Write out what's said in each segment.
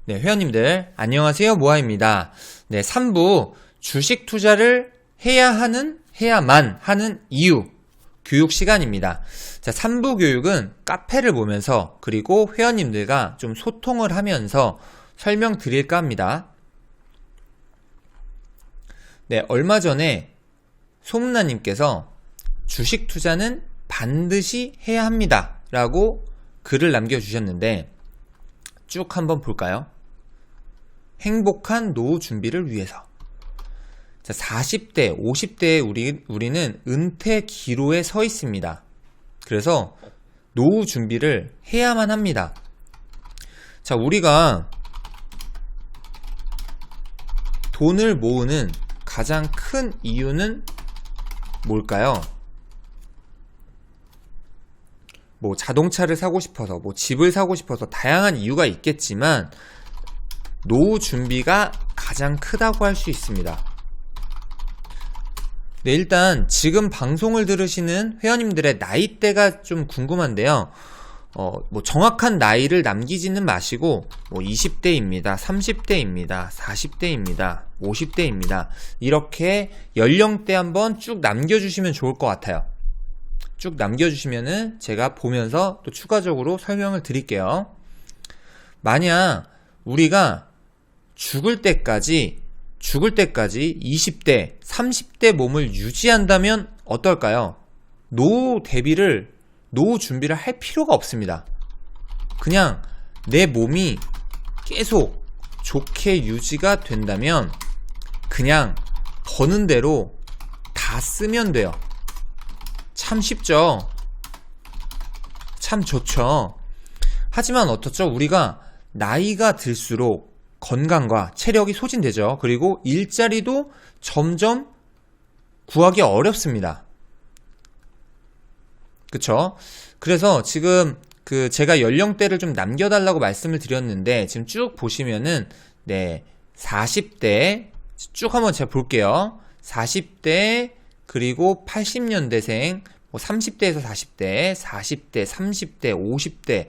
네, 회원님들 안녕하세요. 모아입니다. 네, 3부 주식 투자를 해야만 하는 이유 교육 시간입니다. 자, 3부 교육은 카페를 보면서 그리고 회원님들과 좀 소통을 하면서 설명드릴까 합니다. 네, 얼마 전에 소문나님께서 주식 투자는 반드시 해야 합니다 라고 글을 남겨주셨는데 쭉 한번 볼까요? 행복한 노후 준비를 위해서. 자, 40대, 50대에 우리는 은퇴 기로에 서 있습니다. 그래서 노후 준비를 해야만 합니다. 자, 우리가 돈을 모으는 가장 큰 이유는 뭘까요? 뭐 자동차를 사고 싶어서, 뭐 집을 사고 싶어서 다양한 이유가 있겠지만 노후 준비가 가장 크다고 할 수 있습니다. 네, 일단 지금 방송을 들으시는 회원님들의 나이대가 좀 궁금한데요. 뭐 정확한 나이를 남기지는 마시고 뭐 20대입니다, 30대입니다, 40대입니다, 50대입니다. 이렇게 연령대 한번 쭉 남겨주시면 좋을 것 같아요. 쭉 남겨주시면은 제가 보면서 또 추가적으로 설명을 드릴게요. 만약 우리가 죽을 때까지 20대, 30대 몸을 유지한다면 어떨까요? 노후 준비를 할 필요가 없습니다. 그냥 내 몸이 계속 좋게 유지가 된다면 그냥 버는 대로 다 쓰면 돼요. 참 쉽죠? 참 좋죠? 하지만 어떻죠? 우리가 나이가 들수록 건강과 체력이 소진되죠. 그리고 일자리도 점점 구하기 어렵습니다. 그쵸? 그래서 지금 제가 연령대를 좀 남겨달라고 말씀을 드렸는데 지금 쭉 보시면은 40대 쭉 한번 제가 볼게요. 40대 그리고 80년대생 30대에서 40대, 40대, 30대, 50대,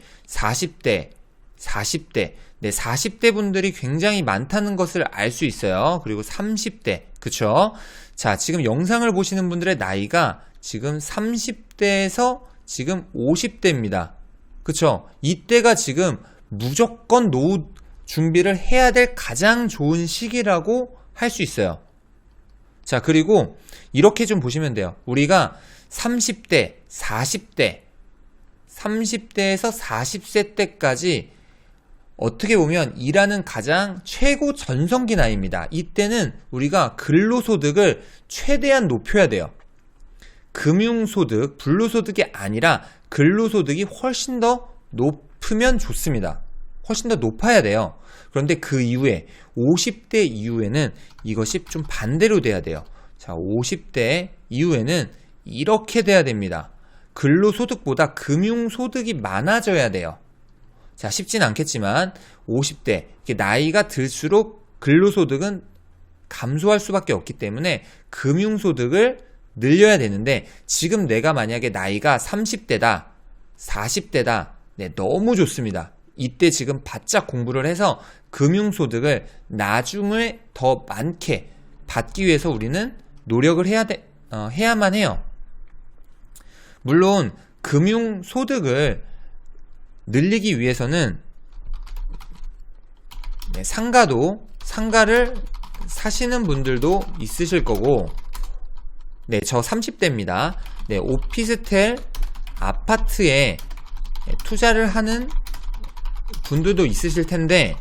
40대, 네, 40대 분들이 굉장히 많다는 것을 알 수 있어요. 그리고 30대, 그쵸? 자, 지금 영상을 보시는 분들의 나이가 지금 30대에서 지금 50대입니다. 그쵸? 이때가 지금 무조건 노후 준비를 해야 될 가장 좋은 시기라고 할 수 있어요. 자, 그리고 이렇게 좀 보시면 돼요. 우리가 30대, 40대, 30대에서 40세 때까지 어떻게 보면 일하는 가장 최고 전성기 나이입니다. 이때는 우리가 근로소득을 최대한 높여야 돼요. 금융소득, 불로소득이 아니라 근로소득이 훨씬 더 높으면 좋습니다. 훨씬 더 높아야 돼요. 그런데 그 이후에 50대 이후에는 이것이 좀 반대로 돼야 돼요. 자, 50대 이후에는 이렇게 돼야 됩니다. 근로소득보다 금융소득이 많아져야 돼요. 자, 쉽진 않겠지만 50대 나이가 들수록 근로소득은 감소할 수밖에 없기 때문에 금융소득을 늘려야 되는데 지금 내가 만약에 나이가 30대다, 40대다, 네, 너무 좋습니다. 이때 지금 바짝 공부를 해서 금융소득을 나중에 더 많게 받기 위해서 우리는 노력을 해야만 해요. 물론 금융소득을 늘리기 위해서는 상가를 사시는 분들도 있으실 거고, 네, 저 30대입니다. 네, 오피스텔 아파트에 투자를 하는 분들도 있으실 텐데,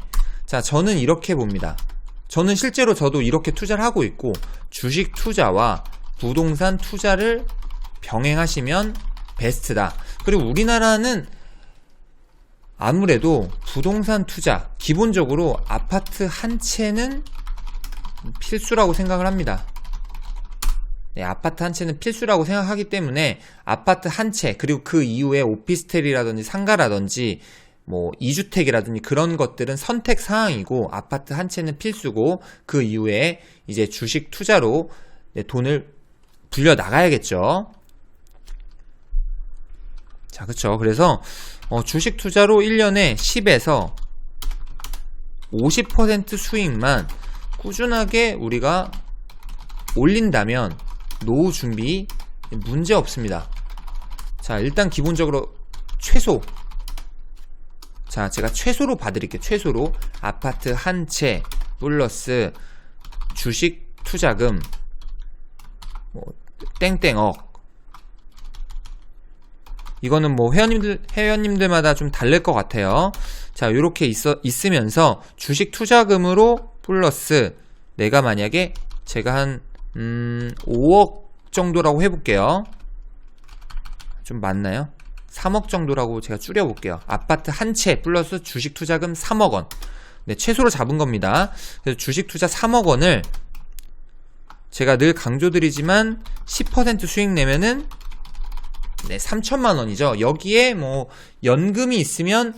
자, 저는 이렇게 봅니다. 저는 실제로 저도 이렇게 투자를 하고 있고, 주식 투자와 부동산 투자를 병행하시면 베스트다. 그리고 우리나라는 아무래도 부동산 투자, 기본적으로 아파트 한 채는 필수라고 생각을 합니다. 네, 아파트 한 채는 필수라고 생각하기 때문에 아파트 한 채, 그리고 그 이후에 오피스텔이라든지 상가라든지 뭐 2주택이라든지 그런 것들은 선택 사항이고 아파트 한 채는 필수고 그 이후에 이제 주식 투자로 돈을 불려 나가야겠죠. 자, 그쵸. 그래서 주식 투자로 1년에 10에서 50% 수익만 꾸준하게 우리가 올린다면 노후 준비 문제 없습니다. 자, 일단 기본적으로 최소, 자, 제가 최소로 봐드릴게요. 최소로 아파트 한 채 플러스 주식 투자금 뭐 땡땡억, 이거는 뭐 회원님들마다 좀 다를 것 같아요. 자, 요렇게 있으면서 주식 투자금으로 플러스 내가 만약에 제가 한 5억 정도라고 해볼게요. 좀 맞나요? 3억 정도라고 제가 줄여볼게요. 아파트 한 채 플러스 주식 투자금 3억 원. 네, 최소로 잡은 겁니다. 그래서 주식 투자 3억 원을 제가 늘 강조드리지만 10% 수익 내면은 네, 3천만 원이죠. 여기에 뭐 연금이 있으면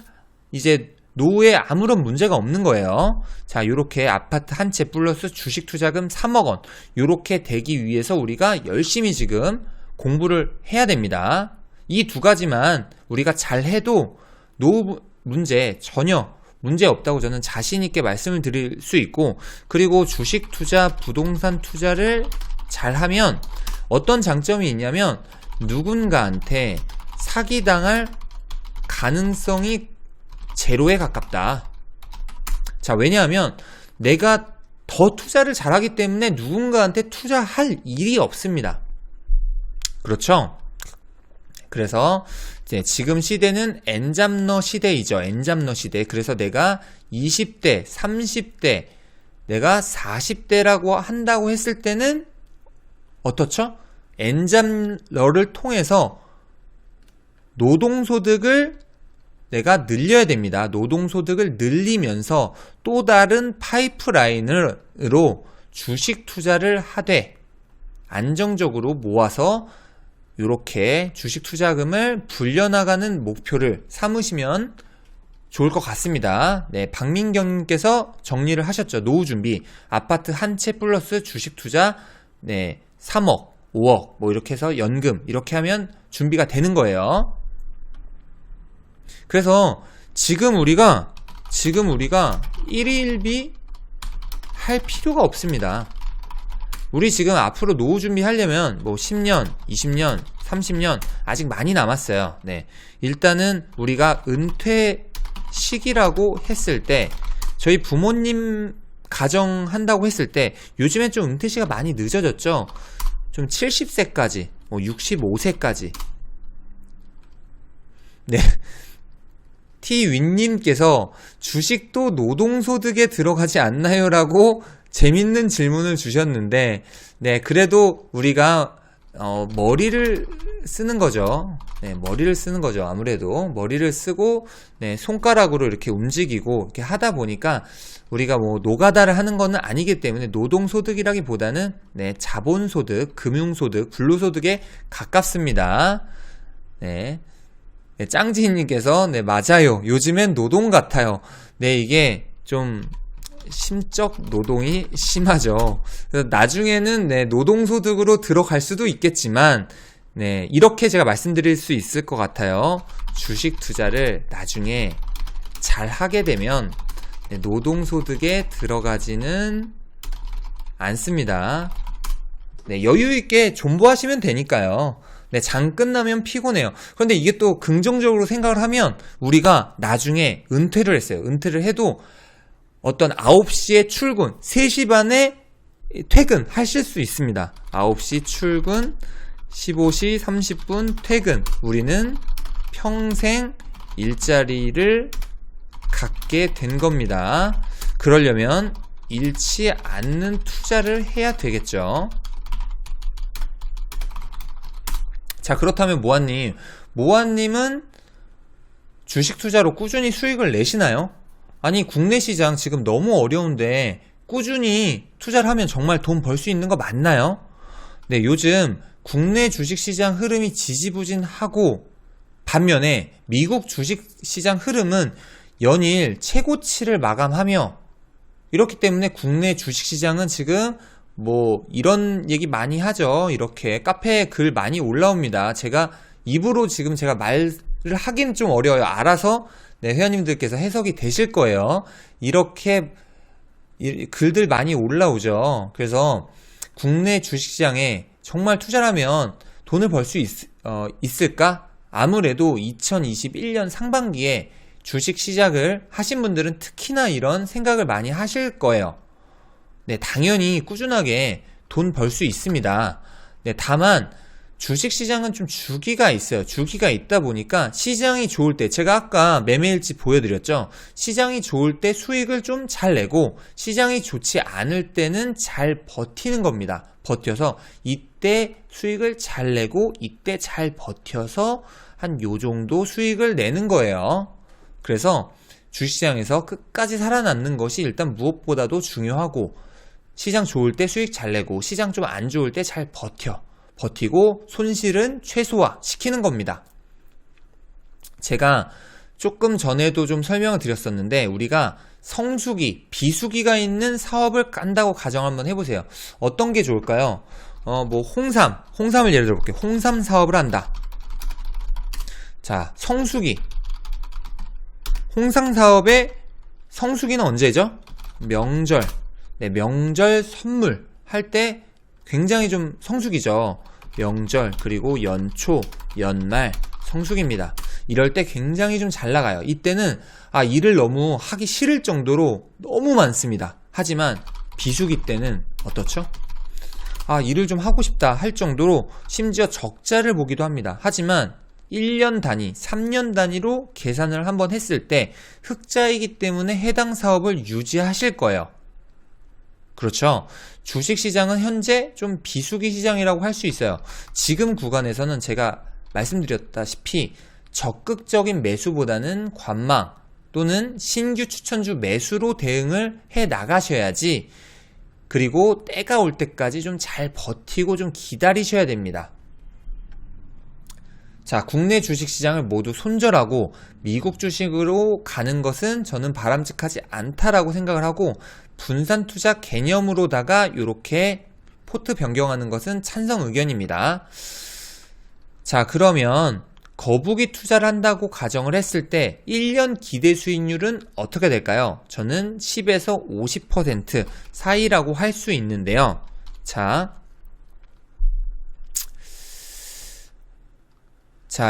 이제 노후에 아무런 문제가 없는 거예요. 자, 요렇게 아파트 한 채 플러스 주식 투자금 3억 원, 요렇게 되기 위해서 우리가 열심히 지금 공부를 해야 됩니다. 이 두 가지만 우리가 잘 해도 노후 문제 전혀 문제 없다고 저는 자신 있게 말씀을 드릴 수 있고, 그리고 주식 투자, 부동산 투자를 잘 하면 어떤 장점이 있냐면 누군가한테 사기당할 가능성이 제로에 가깝다. 자, 왜냐하면 내가 더 투자를 잘하기 때문에 누군가한테 투자할 일이 없습니다. 그렇죠? 그래서 이제 지금 시대는 엔잡러 시대이죠. 엔잡러 시대. 그래서 내가 20대, 30대, 내가 40대라고 한다고 했을 때는 어떻죠? 엔잡러를 통해서 노동소득을 내가 늘려야 됩니다. 노동소득을 늘리면서 또 다른 파이프라인으로 주식 투자를 하되 안정적으로 모아서 이렇게 주식 투자금을 불려나가는 목표를 삼으시면 좋을 것 같습니다. 네, 박민경님께서 정리를 하셨죠. 노후 준비, 아파트 한 채 플러스 주식 투자, 네, 3억, 5억, 뭐 이렇게 해서 연금, 이렇게 하면 준비가 되는 거예요. 그래서 지금 우리가 1일1비 할 필요가 없습니다. 우리 지금 앞으로 노후 준비하려면 뭐 10년, 20년, 30년 아직 많이 남았어요. 네. 일단은 우리가 은퇴 시기라고 했을 때, 저희 부모님 가정한다고 했을 때 요즘엔 좀 은퇴 시기가 많이 늦어졌죠. 좀 70세까지, 뭐 65세까지. 네. T윈님께서 주식도 노동소득에 들어가지 않나요? 라고 재밌는 질문을 주셨는데, 네, 그래도 우리가 머리를 쓰는 거죠. 네, 머리를 쓰는 거죠. 아무래도 머리를 쓰고, 네, 손가락으로 이렇게 움직이고 이렇게 하다 보니까 우리가 뭐 노가다를 하는 거는 아니기 때문에 노동소득이라기보다는 네, 자본소득, 금융소득, 불로소득에 가깝습니다. 네. 네, 짱지님께서 네, 맞아요. 요즘엔 노동 같아요. 네, 이게 좀 심적 노동이 심하죠. 그래서 나중에는 네, 노동소득으로 들어갈 수도 있겠지만, 네, 이렇게 제가 말씀드릴 수 있을 것 같아요. 주식 투자를 나중에 잘 하게 되면 네, 노동소득에 들어가지는 않습니다. 네, 여유있게 존버하시면 되니까요. 네, 장 끝나면 피곤해요. 그런데 이게 또 긍정적으로 생각을 하면 우리가 나중에 은퇴를 했어요. 은퇴를 해도 어떤 9시에 출근, 3시 반에 퇴근하실 수 있습니다. 9시 출근, 15시 30분 퇴근. 우리는 평생 일자리를 갖게 된 겁니다. 그러려면 잃지 않는 투자를 해야 되겠죠. 자, 그렇다면 모아님은 주식 투자로 꾸준히 수익을 내시나요? 아니, 국내 시장 지금 너무 어려운데 꾸준히 투자를 하면 정말 돈 벌 수 있는 거 맞나요? 네, 요즘 국내 주식 시장 흐름이 지지부진하고, 반면에 미국 주식 시장 흐름은 연일 최고치를 마감하며, 이렇기 때문에 국내 주식 시장은 지금 뭐 이런 얘기 많이 하죠. 이렇게 카페에 글 많이 올라옵니다. 제가 입으로 지금 제가 말을 하긴 좀 어려워요. 알아서 네, 회원님들께서 해석이 되실 거예요. 이렇게 글들 많이 올라오죠. 그래서 국내 주식시장에 정말 투자를 하면 돈을 벌 수 있을까? 아무래도 2021년 상반기에 주식 시작을 하신 분들은 특히나 이런 생각을 많이 하실 거예요. 네, 당연히 꾸준하게 돈 벌 수 있습니다. 네, 다만 주식시장은 좀 주기가 있어요. 주기가 있다 보니까 시장이 좋을 때, 제가 아까 매매일지 보여드렸죠. 시장이 좋을 때 수익을 좀 잘 내고 시장이 좋지 않을 때는 잘 버티는 겁니다. 버텨서 이때 수익을 잘 내고 이때 잘 버텨서 한 요 정도 수익을 내는 거예요. 그래서 주식시장에서 끝까지 살아남는 것이 일단 무엇보다도 중요하고, 시장 좋을 때 수익 잘 내고 시장 좀 안 좋을 때 잘 버티고 손실은 최소화 시키는 겁니다. 제가 조금 전에도 좀 설명을 드렸었는데, 우리가 성수기, 비수기가 있는 사업을 깐다고 가정 한번 해보세요. 어떤 게 좋을까요? 뭐 홍삼을 예를 들어볼게요. 홍삼 사업을 한다. 자, 성수기. 홍삼 사업의 성수기는 언제죠? 명절. 네, 명절 선물 할 때 굉장히 좀 성수기죠. 명절, 그리고 연초, 연말 성수기입니다. 이럴 때 굉장히 좀 잘 나가요. 이때는 일을 너무 하기 싫을 정도로 너무 많습니다. 하지만 비수기 때는 어떻죠? 일을 좀 하고 싶다 할 정도로 심지어 적자를 보기도 합니다. 하지만 1년 단위, 3년 단위로 계산을 한번 했을 때 흑자이기 때문에 해당 사업을 유지하실 거예요. 그렇죠. 주식시장은 현재 좀 비수기 시장이라고 할 수 있어요. 지금 구간에서는 제가 말씀드렸다시피 적극적인 매수보다는 관망 또는 신규 추천주 매수로 대응을 해 나가셔야지, 그리고 때가 올 때까지 좀 잘 버티고 좀 기다리셔야 됩니다. 자, 국내 주식시장을 모두 손절하고 미국 주식으로 가는 것은 저는 바람직하지 않다라고 생각을 하고, 분산 투자 개념으로다가 이렇게 포트 변경하는 것은 찬성 의견입니다. 자, 그러면 거북이 투자를 한다고 가정을 했을 때 1년 기대 수익률은 어떻게 될까요? 저는 10에서 50% 사이라고 할 수 있는데요. 자,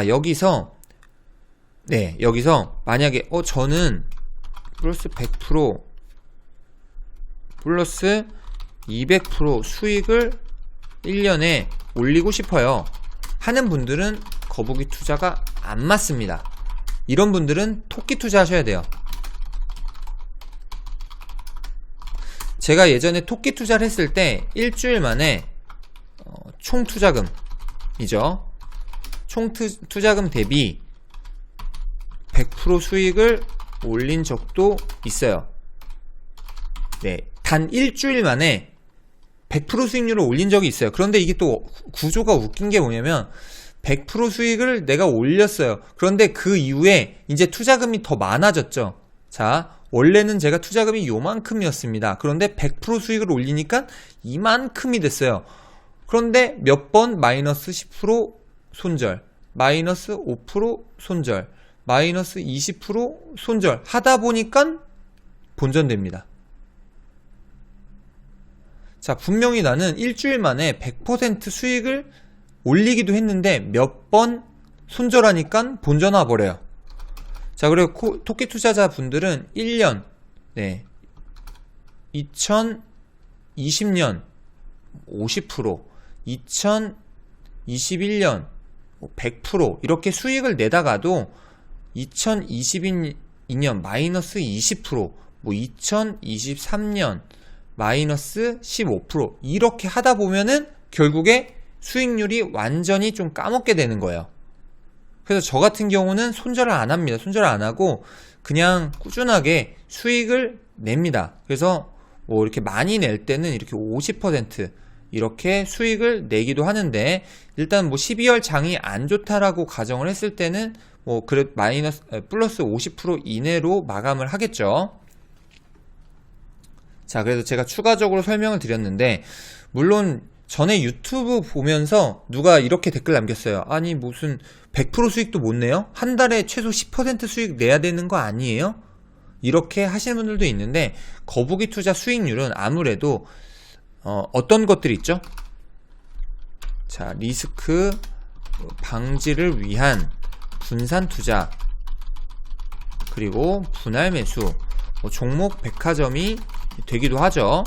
여기서 만약에 저는 플러스 100% 플러스 200% 수익을 1년에 올리고 싶어요 하는 분들은 거북이 투자가 안 맞습니다. 이런 분들은 토끼 투자하셔야 돼요. 제가 예전에 토끼 투자를 했을 때 일주일 만에 총 투자금이죠. 총 투자금 대비 100% 수익을 올린 적도 있어요. 네, 단 일주일 만에 100% 수익률을 올린 적이 있어요. 그런데 이게 또 구조가 웃긴 게 뭐냐면 100% 수익을 내가 올렸어요. 그런데 그 이후에 이제 투자금이 더 많아졌죠. 자, 원래는 제가 투자금이 요만큼이었습니다. 그런데 100% 수익을 올리니까 이만큼이 됐어요. 그런데 몇 번 마이너스 10% 손절, 마이너스 5% 손절, 마이너스 20% 손절 하다 보니까 본전됩니다. 자, 분명히 나는 일주일 만에 100% 수익을 올리기도 했는데 몇 번 손절하니까 본전 와버려요. 자, 그리고 토끼 투자자 분들은 1년, 2020년 50%, 2021년 100% 이렇게 수익을 내다가도 2022년 마이너스 20%, 2023년 마이너스 15% 이렇게 하다 보면은 결국에 수익률이 완전히 좀 까먹게 되는 거예요. 그래서 저 같은 경우는 손절을 안 합니다. 손절을 안 하고 그냥 꾸준하게 수익을 냅니다. 그래서 뭐 이렇게 많이 낼 때는 이렇게 50% 이렇게 수익을 내기도 하는데, 일단 뭐 12월 장이 안 좋다라고 가정을 했을 때는 뭐 그래 플러스 50% 이내로 마감을 하겠죠. 자, 그래서 제가 추가적으로 설명을 드렸는데, 물론 전에 유튜브 보면서 누가 이렇게 댓글 남겼어요. 아니 무슨 100% 수익도 못 내요? 한 달에 최소 10% 수익 내야 되는 거 아니에요? 이렇게 하시는 분들도 있는데, 거북이 투자 수익률은 아무래도 어떤 것들이 있죠? 자, 리스크 방지를 위한 분산 투자, 그리고 분할 매수, 종목 백화점이 되기도 하죠.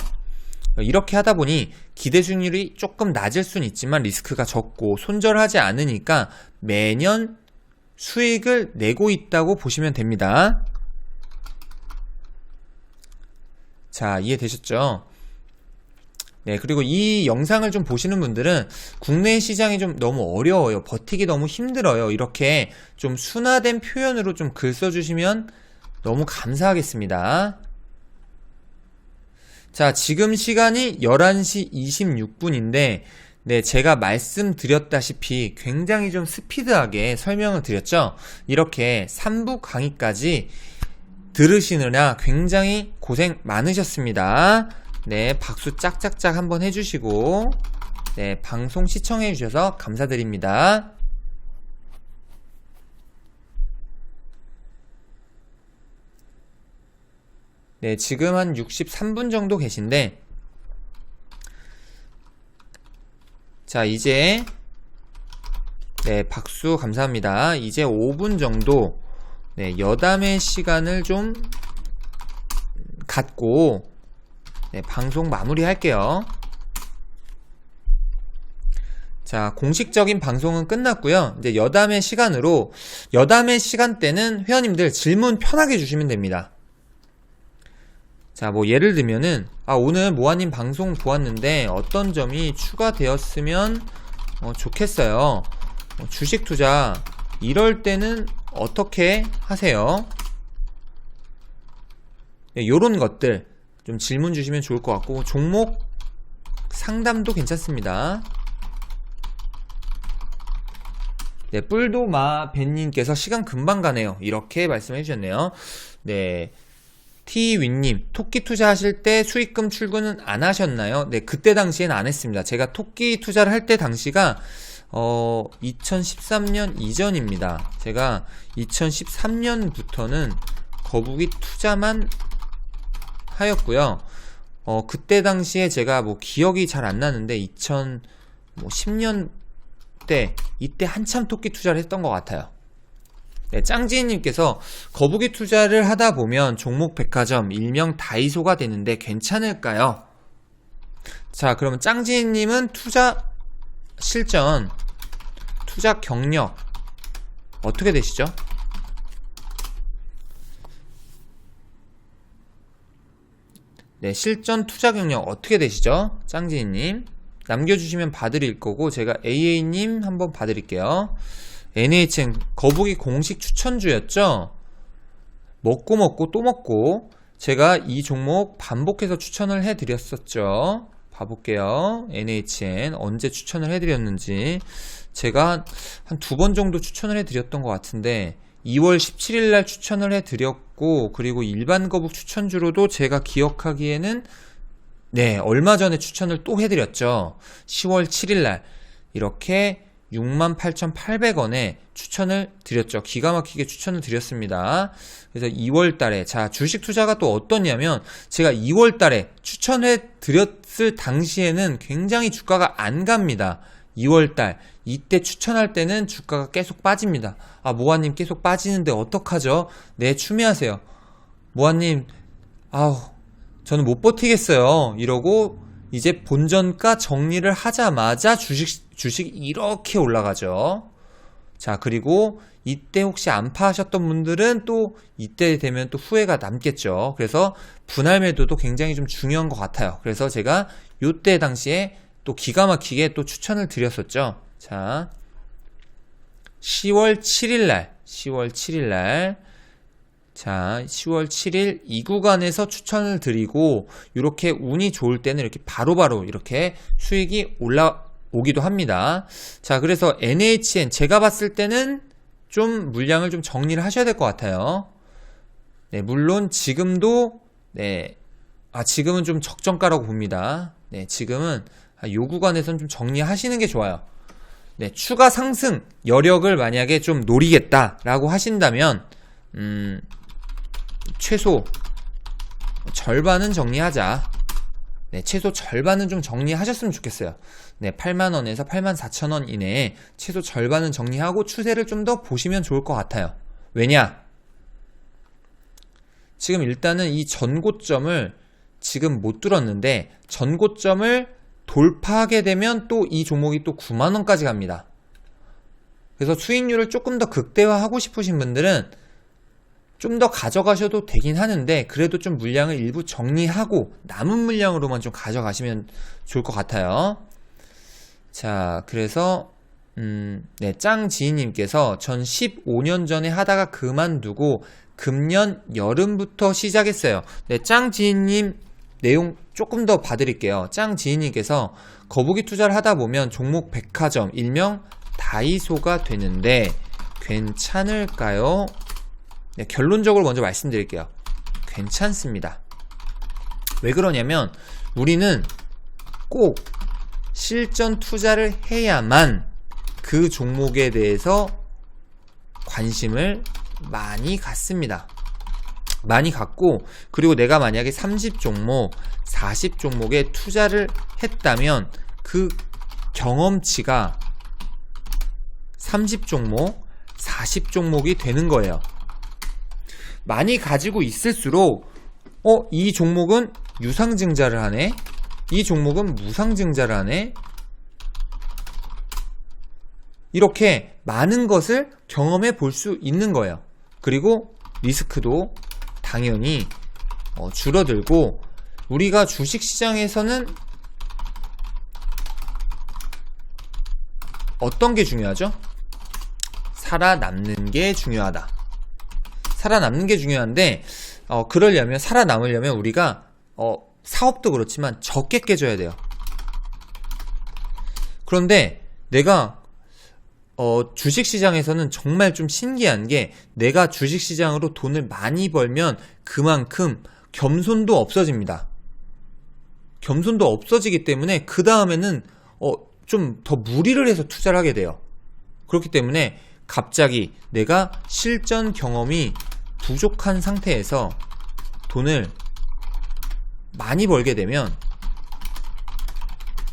이렇게 하다 보니 기대 수익률이 조금 낮을 수는 있지만 리스크가 적고 손절하지 않으니까 매년 수익을 내고 있다고 보시면 됩니다. 자, 이해되셨죠? 네, 그리고 이 영상을 좀 보시는 분들은 국내 시장이 좀 너무 어려워요. 버티기 너무 힘들어요. 이렇게 좀 순화된 표현으로 좀 글 써주시면 너무 감사하겠습니다. 자, 지금 시간이 11시 26분인데, 네, 제가 말씀드렸다시피 굉장히 좀 스피드하게 설명을 드렸죠? 이렇게 3부 강의까지 들으시느라 굉장히 고생 많으셨습니다. 네, 박수 짝짝짝 한번 해주시고, 네, 방송 시청해주셔서 감사드립니다. 네, 지금 한 63분 정도 계신데, 자, 이제, 네, 박수 감사합니다. 이제 5분 정도, 네, 여담의 시간을 좀 갖고, 네, 방송 마무리 할게요. 자, 공식적인 방송은 끝났고요. 이제 여담의 시간으로, 여담의 시간대는 회원님들 질문 편하게 주시면 됩니다. 자, 뭐 예를 들면은 오늘 모아님 방송 보았는데 어떤 점이 추가되었으면 좋겠어요. 주식 투자 이럴 때는 어떻게 하세요? 네, 요런 것들 좀 질문 주시면 좋을 것 같고, 종목 상담도 괜찮습니다. 네, 뿔도마벤님께서 시간 금방 가네요. 이렇게 말씀해 주셨네요. 네, 티윈님, 토끼 투자하실 때 수익금 출근은 안 하셨나요? 네, 그때 당시엔 안 했습니다. 제가 토끼 투자를 할 때 당시가 2013년 이전입니다. 제가 2013년부터는 거북이 투자만 하였고요. 그때 당시에 제가 뭐 기억이 잘 안 나는데 2010년 때 이때 한참 토끼 투자를 했던 것 같아요. 네, 짱지님께서 거북이 투자를 하다 보면 종목 백화점 일명 다이소가 되는데 괜찮을까요? 자, 그러면 짱지님은 투자 실전, 투자 경력 어떻게 되시죠? 네, 실전 투자 경력 어떻게 되시죠? 짱지님 남겨주시면 봐드릴 거고, 제가 AA님 한번 봐드릴게요. NHN 거북이 공식 추천주였죠. 먹고 또 먹고, 제가 이 종목 반복해서 추천을 해드렸었죠. 봐볼게요. NHN 언제 추천을 해드렸는지. 제가 한 2번 정도 추천을 해드렸던 것 같은데 2월 17일날 추천을 해드렸고, 그리고 일반 거북 추천주로도 제가 기억하기에는 네, 얼마 전에 추천을 또 해드렸죠. 10월 7일날 이렇게 68,800원에 추천을 드렸죠. 기가 막히게 추천을 드렸습니다. 그래서 2월달에, 자, 주식 투자가 또 어떠냐면, 제가 2월달에 추천해 드렸을 당시에는 굉장히 주가가 안 갑니다. 2월달 이때 추천할 때는 주가가 계속 빠집니다. 모아님 계속 빠지는데 어떡하죠? 네, 추미하세요. 모아님, 저는 못 버티겠어요. 이러고 이제 본전가 정리를 하자마자 주식 이렇게 올라가죠. 자, 그리고 이때 혹시 안 파하셨던 분들은 또 이때 되면 또 후회가 남겠죠. 그래서 분할 매도도 굉장히 좀 중요한 것 같아요. 그래서 제가 요때 당시에 또 기가 막히게 또 추천을 드렸었죠. 자, 10월 7일날 자, 10월 7일 이 구간에서 추천을 드리고, 이렇게 운이 좋을 때는 이렇게 바로바로 이렇게 수익이 올라오기도 합니다. 자, 그래서 NHN 제가 봤을 때는 좀 물량을 좀 정리를 하셔야 될 것 같아요. 네, 물론 지금도 지금은 좀 적정가라고 봅니다. 네, 지금은 요 구간에선 좀 정리하시는 게 좋아요. 네, 추가 상승 여력을 만약에 좀 노리겠다라고 하신다면 최소 절반은 정리하자. 네, 최소 절반은 좀 정리하셨으면 좋겠어요. 네, 8만원에서 84,000원 이내에 최소 절반은 정리하고 추세를 좀 더 보시면 좋을 것 같아요. 왜냐? 지금 일단은 이 전고점을 지금 못 뚫었는데 전고점을 돌파하게 되면 또 이 종목이 또 9만원까지 갑니다. 그래서 수익률을 조금 더 극대화하고 싶으신 분들은 좀 더 가져가셔도 되긴 하는데 그래도 좀 물량을 일부 정리하고 남은 물량으로만 좀 가져가시면 좋을 것 같아요. 자, 그래서 네, 짱지인님께서 전 15년 전에 하다가 그만두고 금년 여름부터 시작했어요. 네, 짱지인님 내용 조금 더 봐드릴게요. 짱지인님께서 거북이 투자를 하다 보면 종목 백화점, 일명 다이소가 되는데 괜찮을까요? 네, 결론적으로 먼저 말씀드릴게요. 괜찮습니다. 왜 그러냐면 우리는 꼭 실전 투자를 해야만 그 종목에 대해서 관심을 많이 갖습니다. 많이 갖고, 그리고 내가 만약에 30종목, 40종목에 투자를 했다면 그 경험치가 30종목, 40종목이 되는 거예요. 많이 가지고 있을수록 이 종목은 유상증자를 하네, 이 종목은 무상증자를 하네, 이렇게 많은 것을 경험해 볼 수 있는 거예요. 그리고 리스크도 당연히 줄어들고, 우리가 주식시장에서는 어떤 게 중요하죠? 살아남는 게 중요하다. 살아남는 게 중요한데 그러려면, 살아남으려면 우리가 사업도 그렇지만 적게 깨져야 돼요. 그런데 내가 주식시장에서는 정말 좀 신기한 게, 내가 주식시장으로 돈을 많이 벌면 그만큼 겸손도 없어집니다. 겸손도 없어지기 때문에 그 다음에는 좀 더 무리를 해서 투자를 하게 돼요. 그렇기 때문에 갑자기 내가 실전 경험이 부족한 상태에서 돈을 많이 벌게 되면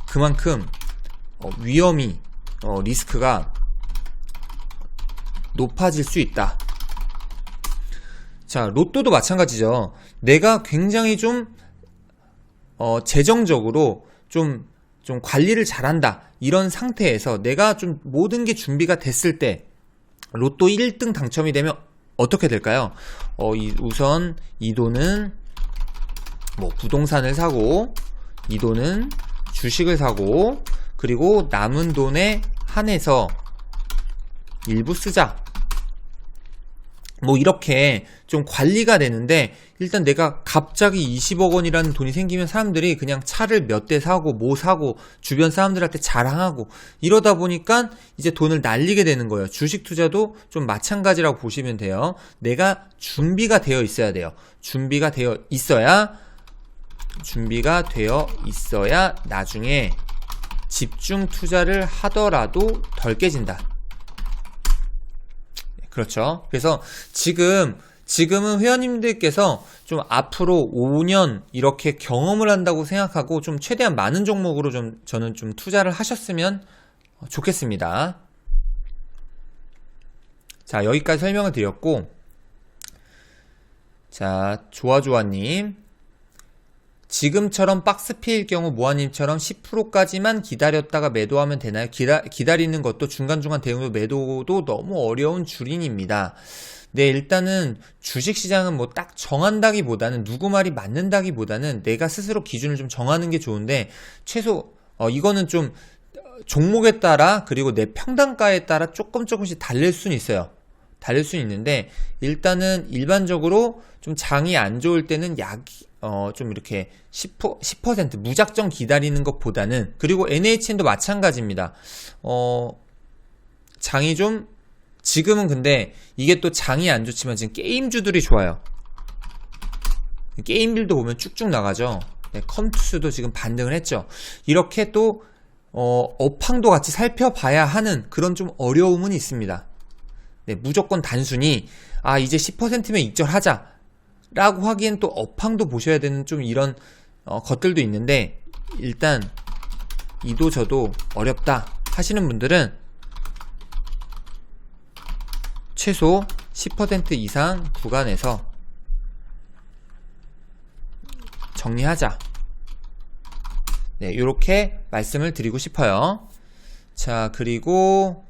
그만큼 위험이, 리스크가 높아질 수 있다. 자, 로또도 마찬가지죠. 내가 굉장히 좀 재정적으로 좀 관리를 잘한다, 이런 상태에서 내가 좀 모든 게 준비가 됐을 때 로또 1등 당첨이 되면 어떻게 될까요? 우선 이 돈은 뭐 부동산을 사고, 이 돈은 주식을 사고, 그리고 남은 돈에 한해서 일부 쓰자, 뭐 이렇게 좀 관리가 되는데, 일단 내가 갑자기 20억 원이라는 돈이 생기면 사람들이 그냥 차를 몇 대 사고 뭐 사고 주변 사람들한테 자랑하고 이러다 보니까 이제 돈을 날리게 되는 거예요. 주식 투자도 좀 마찬가지라고 보시면 돼요. 내가 준비가 되어 있어야 돼요. 준비가 되어 있어야 나중에 집중 투자를 하더라도 덜 깨진다. 그렇죠. 그래서 지금은 회원님들께서 좀 앞으로 5년 이렇게 경험을 한다고 생각하고 좀 최대한 많은 종목으로 저는 좀 투자를 하셨으면 좋겠습니다. 자, 여기까지 설명을 드렸고, 자, 조아조아님, 지금처럼 박스 P일 경우 모아님처럼 10%까지만 기다렸다가 매도하면 되나요? 기다리는 것도 중간중간 대응도 매도도 너무 어려운 주린입니다. 네, 일단은 주식시장은 뭐 딱 정한다기보다는, 누구 말이 맞는다기보다는 내가 스스로 기준을 좀 정하는 게 좋은데, 최소 이거는 좀 종목에 따라, 그리고 내 평단가에 따라 조금씩 다를 수는 있어요. 다를 수는 있는데, 일단은 일반적으로 좀 장이 안 좋을 때는 좀 이렇게 10% 무작정 기다리는 것보다는, 그리고 NHN도 마찬가지입니다. 장이 좀, 지금은 근데 이게 또 장이 안 좋지만 지금 게임주들이 좋아요. 게임들도 보면 쭉쭉 나가죠. 네, 컴투스도 지금 반등을 했죠. 이렇게 또 업황도 같이 살펴봐야 하는 그런 좀 어려움은 있습니다. 네, 무조건 단순히 이제 10%면 익절하자 라고 하기엔 또 업황도 보셔야 되는 좀 이런 것들도 있는데, 일단 이도 저도 어렵다 하시는 분들은 최소 10% 이상 구간에서 정리하자. 네, 요렇게 말씀을 드리고 싶어요. 자, 그리고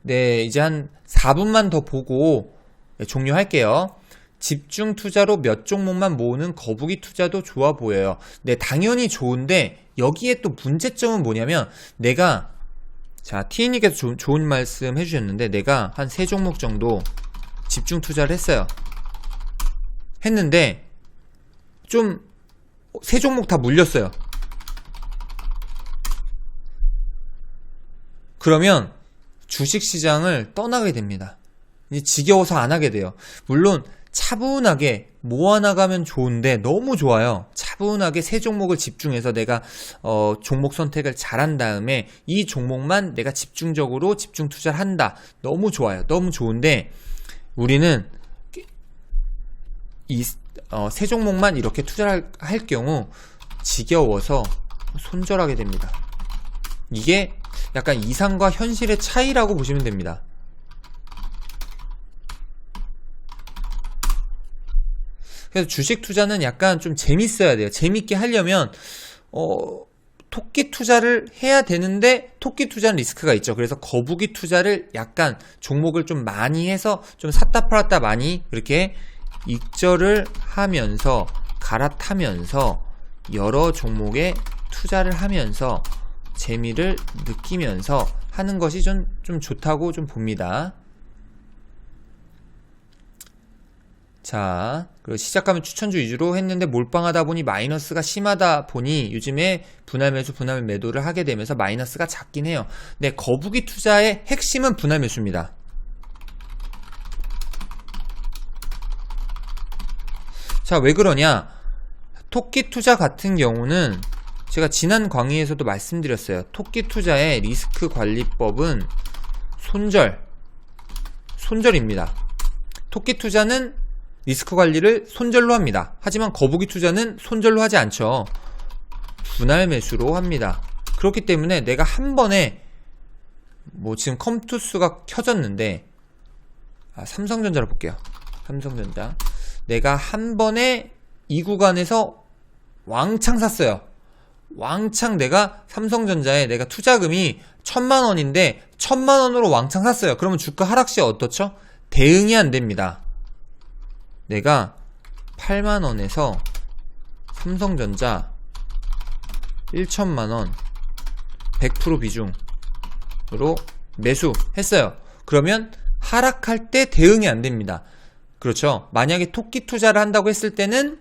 네, 이제 한 4분만 더 보고 종료할게요. 집중 투자로 몇 종목만 모으는 거북이 투자도 좋아 보여요. 네, 당연히 좋은데 여기에 또 문제점은 뭐냐면, 내가 티인님께서 좋은 말씀 해주셨는데, 내가 한 3종목 정도 집중 투자를 했는데 좀 3종목 다 물렸어요. 그러면 주식시장을 떠나게 됩니다. 이제 지겨워서 안 하게 돼요. 물론 차분하게 모아나가면 좋은데, 너무 좋아요. 차분하게 3종목을 집중해서 내가 종목 선택을 잘한 다음에 이 종목만 내가 집중적으로 집중 투자를 한다. 너무 좋아요. 너무 좋은데, 우리는 이 3종목만 이렇게 투자를 할 경우 지겨워서 손절하게 됩니다. 이게 약간 이상과 현실의 차이라고 보시면 됩니다. 그래서 주식 투자는 약간 좀 재밌어야 돼요. 재밌게 하려면 토끼 투자를 해야 되는데, 토끼 투자는 리스크가 있죠. 그래서 거북이 투자를 약간 종목을 좀 많이 해서 좀 샀다 팔았다 많이 이렇게 익절을 하면서 갈아타면서 여러 종목에 투자를 하면서 재미를 느끼면서 하는 것이 좀 좋다고 좀 봅니다. 자, 그리고 시작하면 추천주 위주로 했는데 몰빵하다 보니 마이너스가 심하다 보니 요즘에 분할 매수, 분할 매도를 하게 되면서 마이너스가 작긴 해요. 네, 거북이 투자의 핵심은 분할 매수입니다. 자, 왜 그러냐? 토끼 투자 같은 경우는 제가 지난 강의에서도 말씀드렸어요. 토끼 투자의 리스크 관리법은 손절입니다. 토끼 투자는 리스크 관리를 손절로 합니다. 하지만 거북이 투자는 손절로 하지 않죠. 분할 매수로 합니다. 그렇기 때문에 내가 한 번에 지금 컴투스가 켜졌는데, 삼성전자로 볼게요. 삼성전자. 내가 한 번에 이 구간에서 왕창 샀어요. 왕창 내가 삼성전자에 내가 투자금이 1000만원인데 1000만원으로 왕창 샀어요. 그러면 주가 하락 시에 어떻죠? 대응이 안 됩니다. 내가 8만원에서 삼성전자 1000만원 100% 비중으로 매수했어요. 그러면 하락할 때 대응이 안 됩니다. 그렇죠? 만약에 토끼 투자를 한다고 했을 때는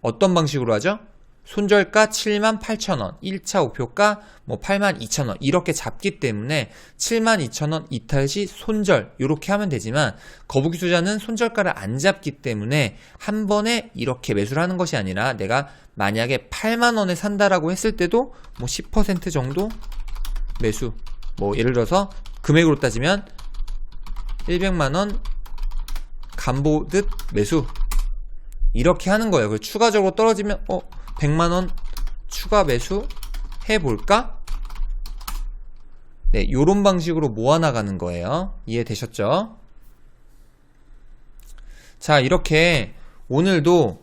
어떤 방식으로 하죠? 손절가 78,000원, 1차 목표가 82,000원 이렇게 잡기 때문에 72,000원 이탈 시 손절 이렇게 하면 되지만, 거북이 투자는 손절가를 안 잡기 때문에 한 번에 이렇게 매수를 하는 것이 아니라, 내가 만약에 8만원에 산다라고 했을 때도 10% 정도 매수, 예를 들어서 금액으로 따지면 100만원 간보듯 매수 이렇게 하는 거예요. 추가적으로 떨어지면 100만원 추가 매수 해볼까? 네, 요런 방식으로 모아나가는 거예요. 이해되셨죠? 자, 이렇게 오늘도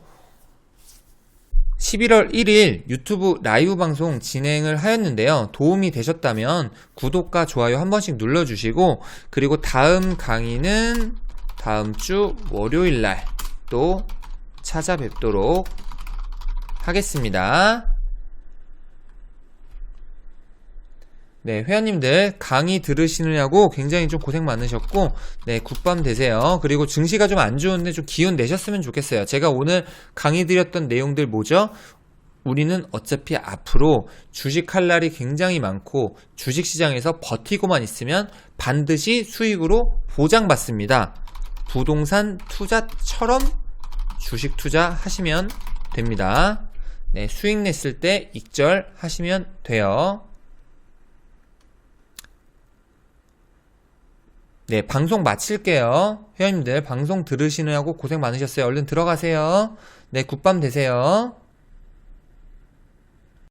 11월 1일 유튜브 라이브 방송 진행을 하였는데요. 도움이 되셨다면 구독과 좋아요 한 번씩 눌러주시고, 그리고 다음 강의는 다음 주 월요일날 또 찾아뵙도록 하겠습니다. 네, 회원님들 강의 들으시느냐고 굉장히 좀 고생 많으셨고, 네, 굿밤 되세요. 그리고 증시가 좀 안 좋은데 좀 기운 내셨으면 좋겠어요. 제가 오늘 강의 드렸던 내용들 뭐죠? 우리는 어차피 앞으로 주식할 날이 굉장히 많고, 주식시장에서 버티고만 있으면 반드시 수익으로 보장받습니다. 부동산 투자처럼 주식 투자 하시면 됩니다. 네, 수익 냈을 때 익절 하시면 돼요. 네, 방송 마칠게요. 회원님들 방송 들으시느라고 고생 많으셨어요. 얼른 들어가세요. 네, 굿밤 되세요.